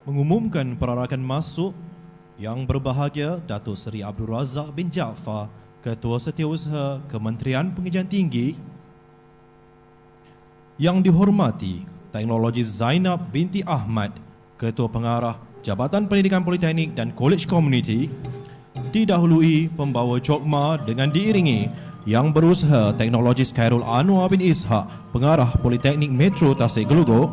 mengumumkan perarakan masuk Yang Berbahagia Datuk Seri Abdul Razak bin Jaafar, Ketua Setiausaha Kementerian Pengajian Tinggi. Yang dihormati Teknologi Zainab binti Ahmad, Ketua Pengarah Jabatan Pendidikan Politeknik dan Kolej Komuniti. Didahului pembawa cokma dengan diiringi Yang Berusaha Teknologis Khairul Anwar bin Ishak, Pengarah Politeknik Metro Tasik Gelugor.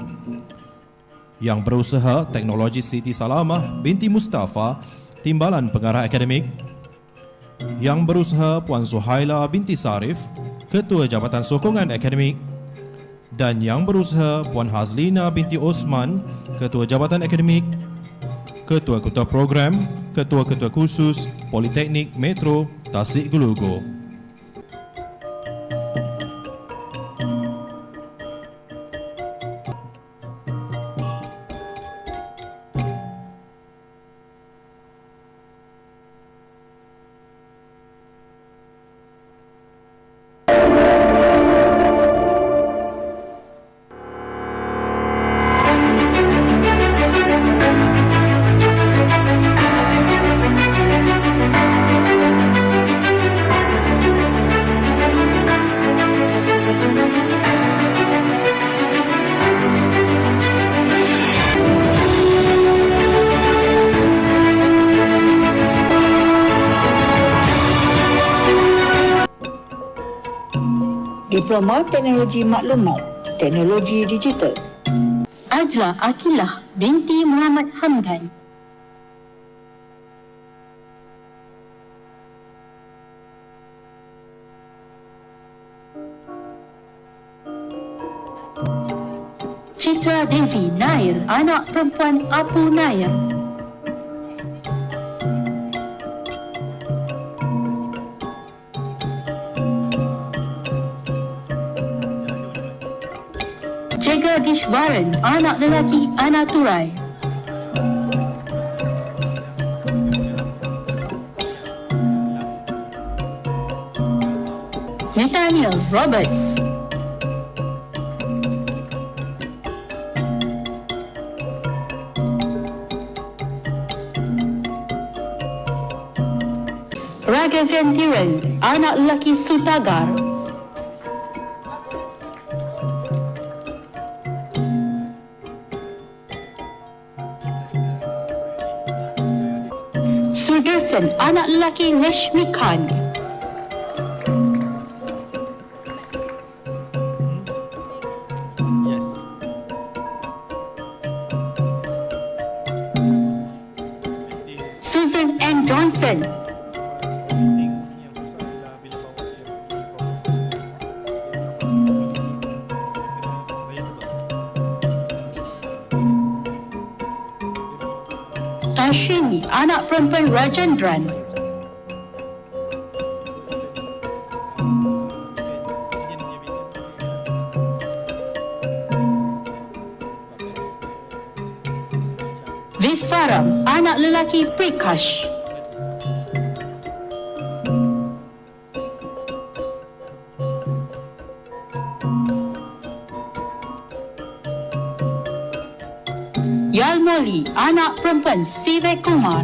Yang Berusaha Teknologi Siti Salamah binti Mustafa, Timbalan Pengarah Akademik. Yang Berusaha Puan Suhaila binti Sarif, Ketua Jabatan Sokongan Akademik. Dan Yang Berusaha Puan Hazlina binti Osman, Ketua Jabatan Akademik, Ketua-Ketua Program, Ketua-Ketua Khusus Politeknik Metro Tasik Gelugor. Diploma Teknologi Maklumat, Teknologi Digital. Ajla Akilah binti Muhammad Hamdan. Citra Devi Nair, anak perempuan Abu Nair. Jagdishwaran, anak lelaki Ana Turai. Nathaniel Robert. Raghavendran, anak lelaki Sutagar. Sudarsan, anak lelaki Rashmi Khan. Susan N. Johnson. Tashini, anak perempuan Rajendran. Visvaram, anak lelaki Prakash. Yalmoli, anak perempuan Sivek Kumar.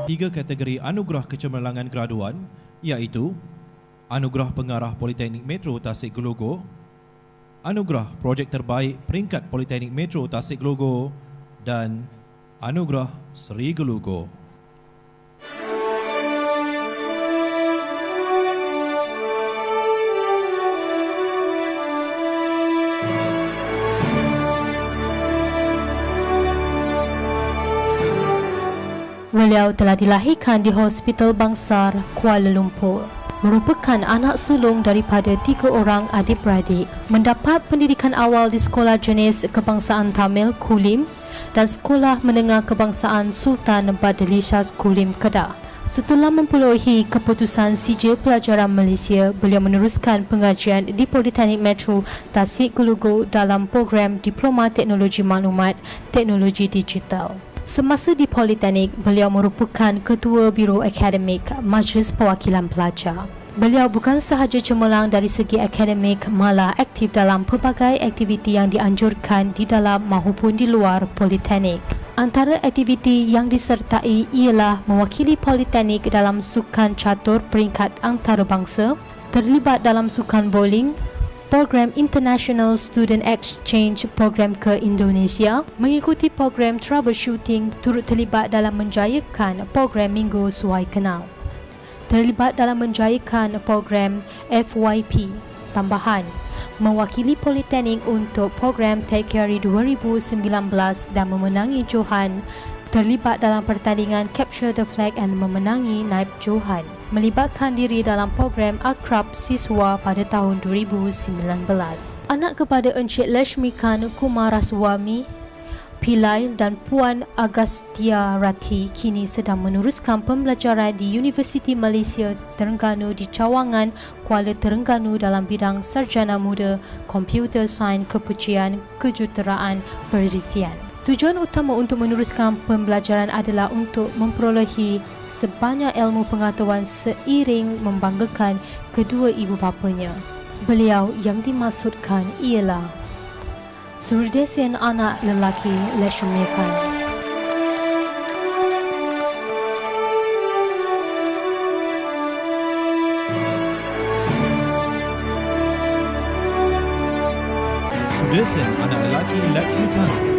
Tiga kategori anugerah kecemerlangan graduan, iaitu Anugerah Pengarah Politeknik Metro Tasik Gelugor, Anugerah Projek Terbaik Peringkat Politeknik Metro Tasik Gelugor dan Anugerah Seri Gelugor. Beliau telah dilahirkan di Hospital Bangsar, Kuala Lumpur. Merupakan anak sulung daripada 3 orang adik-beradik. Mendapat pendidikan awal di Sekolah Jenis Kebangsaan Tamil Kulim dan Sekolah Menengah Kebangsaan Sultan Badlishas Kulim Kedah. Setelah memperolehi keputusan sijil pelajaran Malaysia, beliau meneruskan pengajian di Politeknik Metro Tasik Gelugor dalam program Diploma Teknologi Maklumat, Teknologi Digital. Semasa di Politeknik, beliau merupakan Ketua Biro Akademik Majlis Perwakilan Pelajar. Beliau bukan sahaja cemerlang dari segi akademik, malah aktif dalam pelbagai aktiviti yang dianjurkan di dalam maupun di luar Politeknik. Antara aktiviti yang disertai ialah mewakili Politeknik dalam sukan catur peringkat antarabangsa, terlibat dalam sukan bowling, program International Student Exchange program ke Indonesia, mengikuti program troubleshooting, turut terlibat dalam menjayakan program Minggu Suai Kenal, terlibat dalam menjayakan program FYP tambahan, mewakili Politeknik untuk program TechCare 2019 dan memenangi Johan, terlibat dalam pertandingan Capture the Flag and memenangi naib Johan, melibatkan diri dalam program Akrab Siswa pada tahun 2019. Anak kepada Encik Lashmikan Kumaraswamy Pillai dan Puan Agastya Rati kini sedang meneruskan pembelajaran di Universiti Malaysia Terengganu di cawangan Kuala Terengganu dalam bidang Sarjana Muda Computer Science Kepujian Kejuruteraan Perisian. Tujuan utama untuk meneruskan pembelajaran adalah untuk memperolehi sebanyak ilmu pengetahuan seiring membanggakan kedua ibu bapanya. Beliau yang dimaksudkan ialah Surdesian anak lelaki Lashmikan. Surdesian anak lelaki Lashmikan.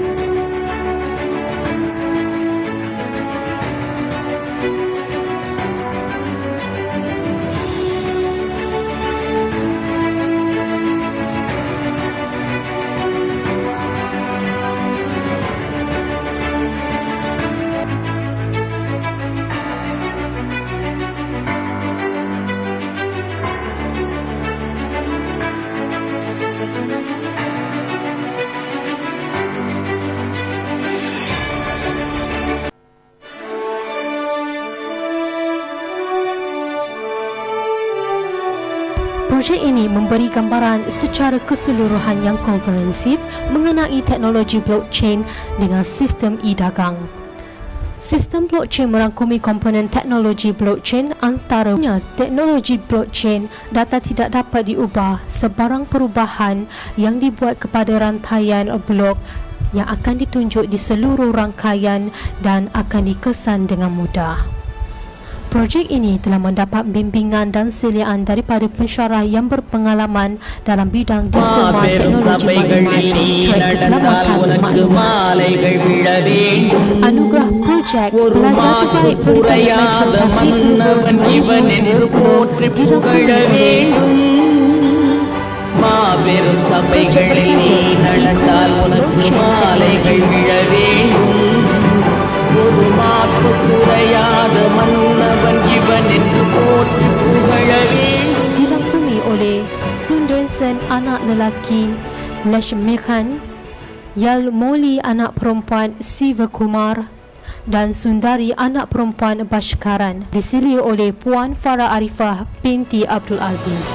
Projek ini memberi gambaran secara keseluruhan yang komprehensif mengenai teknologi blockchain dengan sistem e-dagang. Sistem blockchain merangkumi komponen teknologi blockchain. Antaranya teknologi blockchain, data tidak dapat diubah. Sebarang perubahan yang dibuat kepada rantaian blok yang akan ditunjuk di seluruh rangkaian dan akan dikesan dengan mudah. Projek ini telah mendapat bimbingan dan seliaan daripada pensyarah yang berpengalaman dalam bidang diploma teknologi maklumat, track keselamatan maklumat. Anugerah projek pelajar terbaik Politeknik Metro Tasik dirangkumi மாபெரும் சபைகளில் நீ நடந்தால் உனக்கு மாலைகள் விழ வேண்டும். ஒரு மாற்று குறையாத மன்னவன் இவன் என்று போற்றி புகழ வேண்டும். Dirangkumi oleh Sunderson anak lelaki Lashmikan, Yalmoli anak perempuan Sivakumar dan Sundari anak perempuan Bashkaran, disili oleh Puan Farah Arifah binti Abdul Aziz.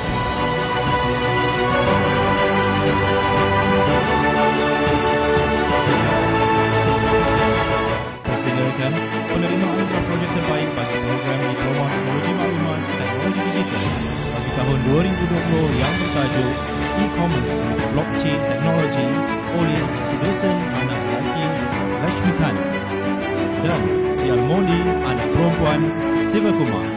Persilakan penerima anugerah projek terbaik bagi program Diploma Teknologi Maklumat Teknologi Digital bagi tahun 2020 yang bertajuk E-Commerce with Blockchain Technology oleh Sudesen anak lelaki Lashmikan dan Yalmoli anak perempuan Sivakumar.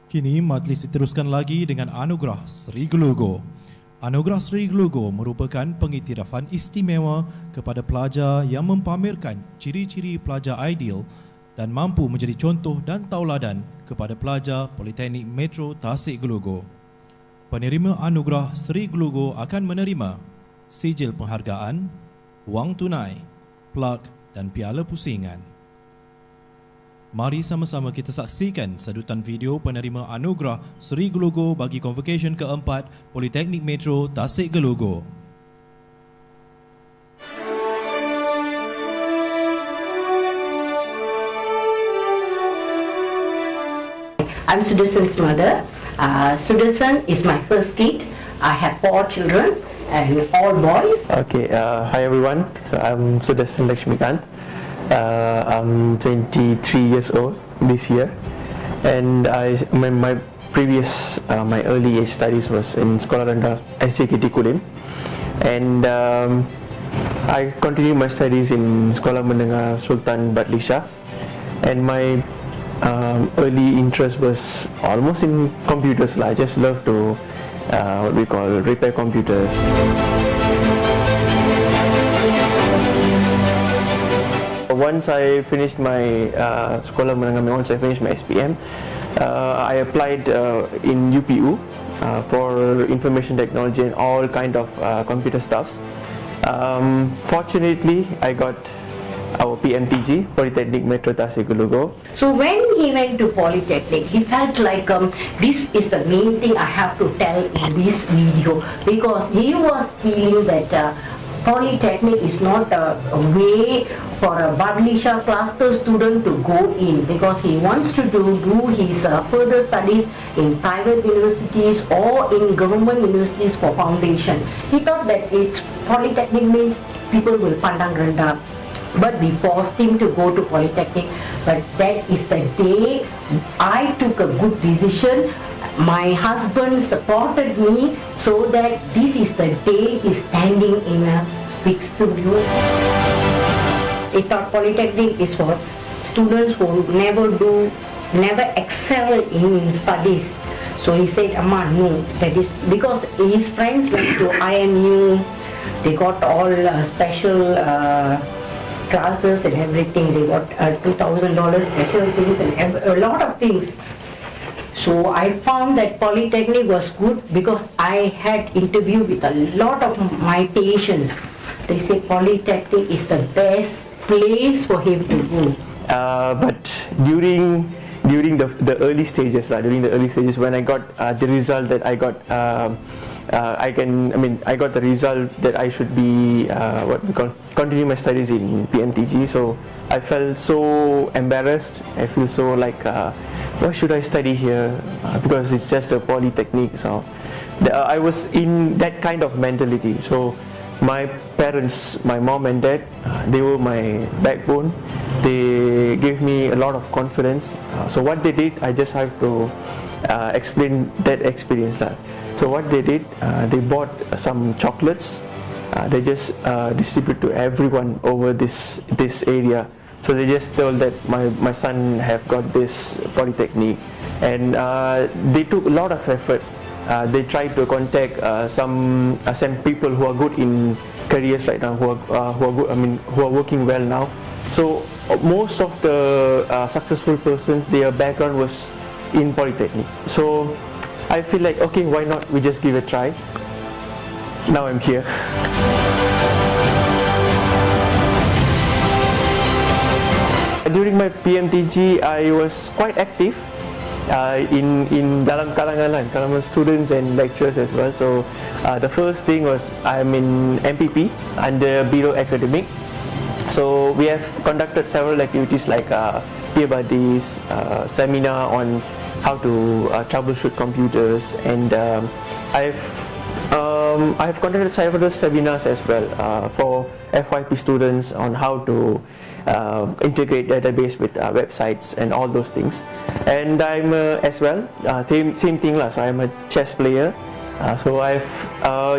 Kini majlis diteruskan lagi dengan Anugerah Sri Gelugo. Anugerah Sri Gelugo merupakan pengiktirafan istimewa kepada pelajar yang mempamerkan ciri-ciri pelajar ideal dan mampu menjadi contoh dan tauladan kepada pelajar Politeknik Metro Tasik Gelugo. Penerima anugerah Sri Gelugo akan menerima sijil penghargaan, wang tunai, plak dan piala pusingan. Mari sama-sama kita saksikan sedutan video penerima anugerah Sri Gelugo bagi Convocation keempat Politeknik Metro Tasik Gelugo. I'm Sudarsan's mother. Sudarsan is my first kid. I have 4 children and all boys. Okay, hi everyone. So I'm Sudarsan Lakshmikant. I'm 23 years old this year, and my previous my early age studies was in Sekolah Rendah SJKT Kulim, and I continued my studies in Sekolah Menengah Sultan Badlisha, and my early interest was almost in computers. I just love to what we call repair computers. Once I finished my Sekolah Menengah, once I finished my SPM, I applied in UPU for information technology and all kind of computer stuffs. Fortunately, I got our PMTG, Politeknik Metro Tasik Gelugo. So when he went to Polytechnic, he felt like this is the main thing I have to tell in this video, because he was feeling that Polytechnic is not a way for a Badlisha cluster student to go in, because he wants to do his further studies in private universities or in government universities for foundation. He thought that it's Polytechnic means people will pandang rendah. But we forced him to go to Polytechnic. But that is the day I took a good decision. My husband supported me, so that this is the day he's standing in a big studio. He thought Polytechnic is for students who never excel in studies. So he said, Amma, no, that is because his friends went to IMU, they got all special classes and everything. They got $2,000 special things and a lot of things. So I found that Polytechnic was good because I had interviewed with a lot of my patients. They say Polytechnic is the best place for him to go. But during the early stages, when I got the result that I got, I got the result that I should be continue my studies in PMTG. So I felt so embarrassed. I feel so like, why should I study here? Because it's just a Polytechnic. So I was in that kind of mentality. So my parents, my mom and dad, they were my backbone. They gave me a lot of confidence. So what they did, I just have to explain that experience. So what they did, they bought some chocolates. They just distribute to everyone over this area. So they just told that my son have got this Polytechnic, and they took a lot of effort. They tried to contact some people who are good in careers right now, who are good, who are working well now. So most of the successful persons, their background was in Polytechnic. So I feel like, okay, why not? We just give it a try. Now I'm here. During my PMTG, I was quite active in dalam kalangan students and lecturers as well. So the first thing was I'm in MPP under Biro Academic. So we have conducted several activities like peer buddies, seminar on how to troubleshoot computers, and I've conducted several seminars as well for FYP students on how to integrate database with websites and all those things. And I'm as well same thing lah. So I'm a chess player. So I've,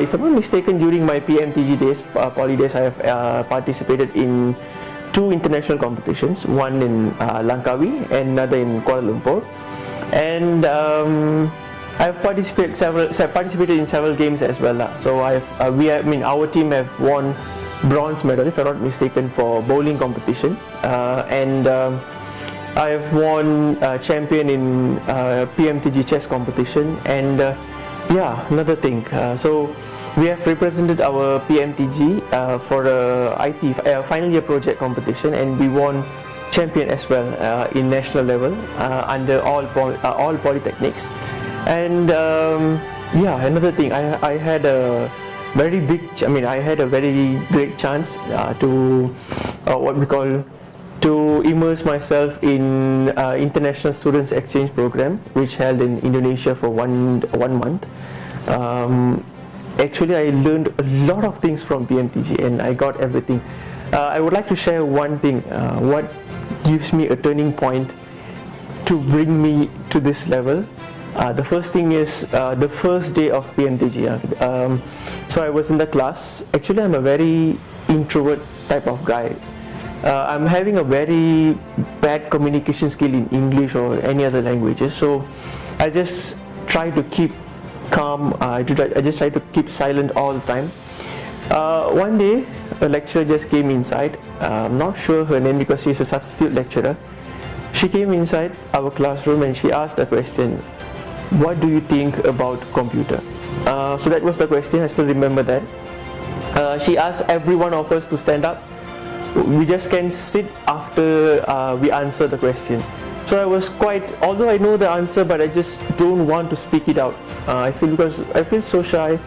if I'm not mistaken, during my PMTG days, poly days, I have participated in 2 international competitions, one in Langkawi and another in Kuala Lumpur. And I've participated in several games as well. So our team have won bronze medal, if I'm not mistaken, for bowling competition, and I've won champion in PMTG chess competition, and Yeah, another thing. So we have represented our PMTG for the IT final year project competition, and we won champion as well in national level under all polytechnics. And yeah, another thing, I had a very big, I had a very great chance to what we call to immerse myself in international students exchange program, which held in Indonesia for one month. Actually, I learned a lot of things from PMTG, and I got everything. I would like to share one thing, what gives me a turning point to bring me to this level. The first thing is the first day of PMTG. So I was in the class. Actually, I'm a very introvert type of guy. I'm having a very bad communication skill in English or any other languages. So I just try to keep calm. I just try to keep silent all the time. One day, a lecturer just came inside. I'm not sure her name because she's a substitute lecturer. She came inside our classroom and she asked a question. What do you think about computer? So that was the question. I still remember that. She asked every one of us to stand up. We just can sit after we answer the question. So I was quite, although I know the answer, but I just don't want to speak it out. I feel so shy.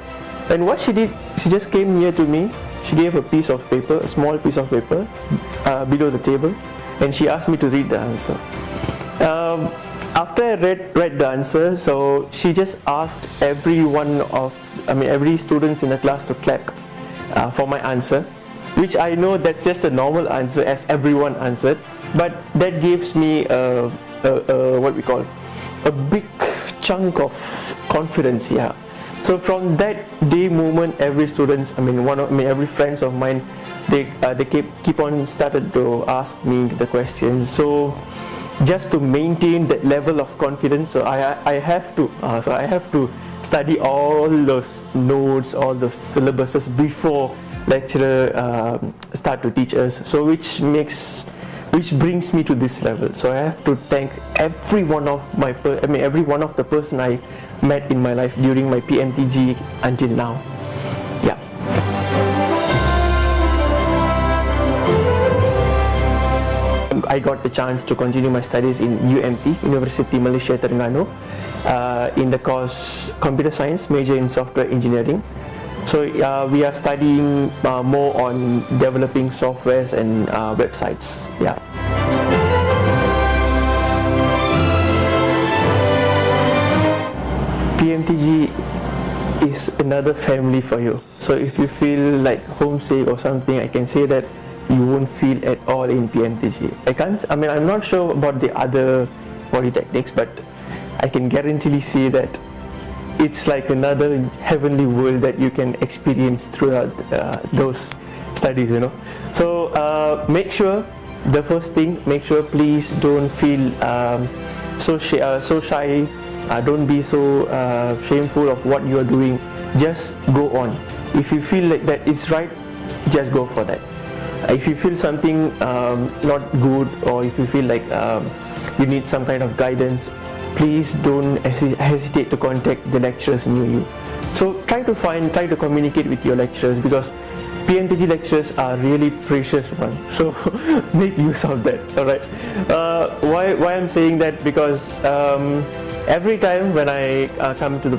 And what she did, she just came near to me. She gave a piece of paper, a small piece of paper, below the table, and she asked me to read the answer. After I read the answer, so she just asked every students in the class to clap for my answer, which I know that's just a normal answer as everyone answered, but that gives me what we call a big chunk of confidence. Yeah. So from that day moment, every students, every friends of mine, they keep on started to ask me the questions. So just to maintain that level of confidence, so I have to study all those notes, all those syllabuses before lecturer start to teach us. So which brings me to this level. So I have to thank every one of the person I met in my life during my PMTG until now. Yeah. I got the chance to continue my studies in UMT, University Malaysia Terengganu, in the course Computer Science, major in Software Engineering. So we are studying more on developing softwares and websites. Yeah. PMTG is another family for you. So if you feel like homesick or something, I can say that you won't feel at all in PMTG. I'm not sure about the other polytechnics, but I can guarantee say that it's like another heavenly world that you can experience throughout those studies, So make sure, the first thing, please don't feel so shy. Don't be so shameful of what you are doing. Just go on. If you feel like that it's right, just go for that. If you feel something not good, or if you feel like you need some kind of guidance, please don't hesitate to contact the lecturers near you. So try to communicate with your lecturers, because PMTG lecturers are really precious ones. So make use of that. All right. Why I'm saying that, because every time when I come to the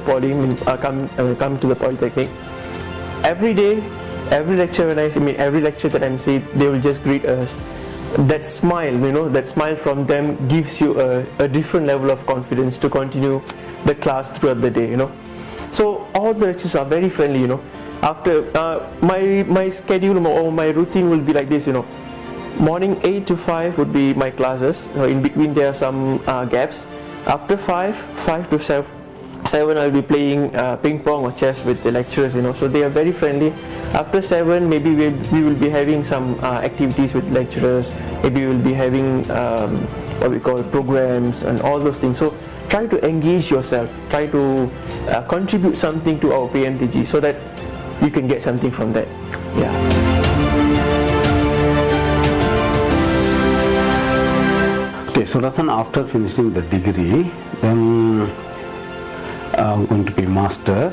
come to the polytechnic, every day, every lecture every lecture that I'm seeing, they will just greet us. That smile, that smile from them gives you a different level of confidence to continue the class throughout the day, So all the lectures are very friendly, After my schedule or my routine will be like this, Morning 8 to 5 would be my classes. In between there are some gaps. After 5 to 7, I'll be playing ping pong or chess with the lecturers, So they are very friendly. After 7, maybe we will be having some activities with lecturers. Maybe we will be having what we call programs and all those things. So try to engage yourself. Try to contribute something to our PMTG so that you can get something from that. Yeah. Okay, so Rasan, after finishing the degree, then are going to be master.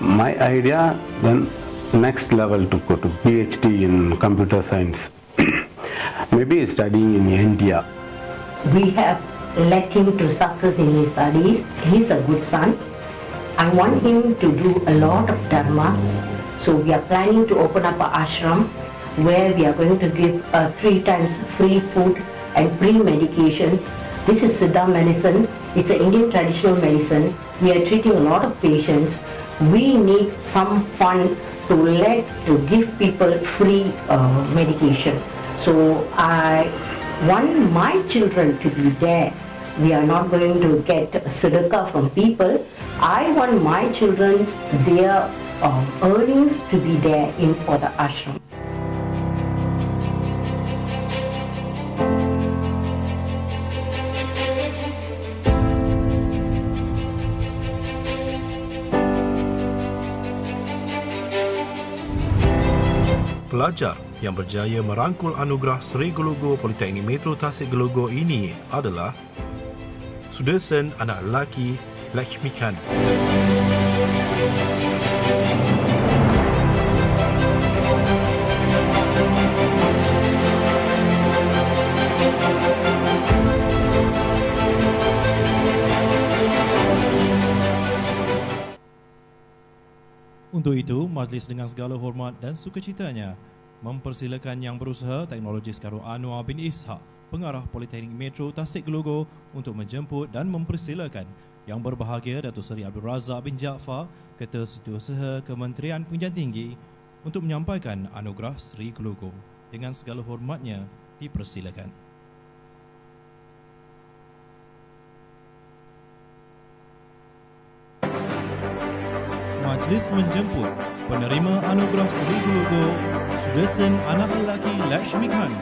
My idea then next level to go to PhD in computer science. Maybe studying in India. We have led him to success in his studies. He's a good son. I want him to do a lot of dharmas. So we are planning to open up an ashram where we are going to give 3 times free food and free medications. This is Siddha medicine. It's an Indian traditional medicine. We are treating a lot of patients. We need some fund to give people free medication. So I want my children to be there. We are not going to get sedekah from people. I want my children's their earnings to be there for the ashram. Pelajar yang berjaya merangkul anugerah Seri Gelogo Politeknik Metro Tasik Gelogo ini adalah Sudersan anak lelaki Lakshmikan. Untuk itu, majlis dengan segala hormat dan sukacitanya mempersilakan Yang Berusaha Teknologi Sekarang Anwar bin Ishak, Pengarah Politeknik Metro Tasik Gelogo untuk menjemput dan mempersilakan Yang Berbahagia Datuk Seri Abdul Razak bin Jaafar, Ketua Setiausaha Kementerian Pendidikan Tinggi untuk menyampaikan anugerah Seri Gelogo. Dengan segala hormatnya, dipersilakan. Majlis menjemput penerima anugerah Seri Gelogo Sudersan anak lelaki Lakshmikan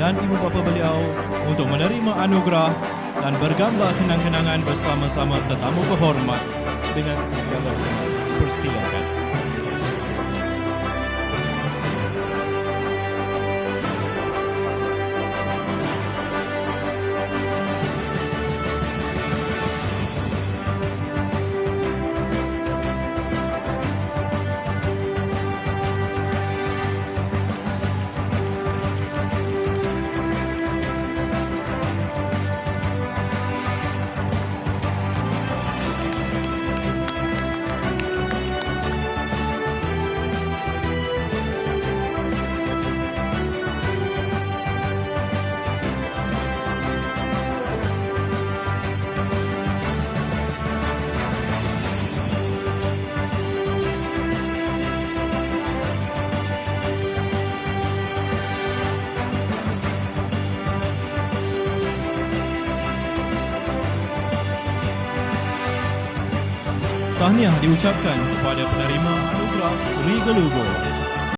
dan ibu bapa beliau untuk menerima anugerah dan bergambar kenang-kenangan bersama-sama tetamu berhormat. Dengan segala hormat, dipersilakan. Tahniah diucapkan kepada penerima anugerah Seri Gelogo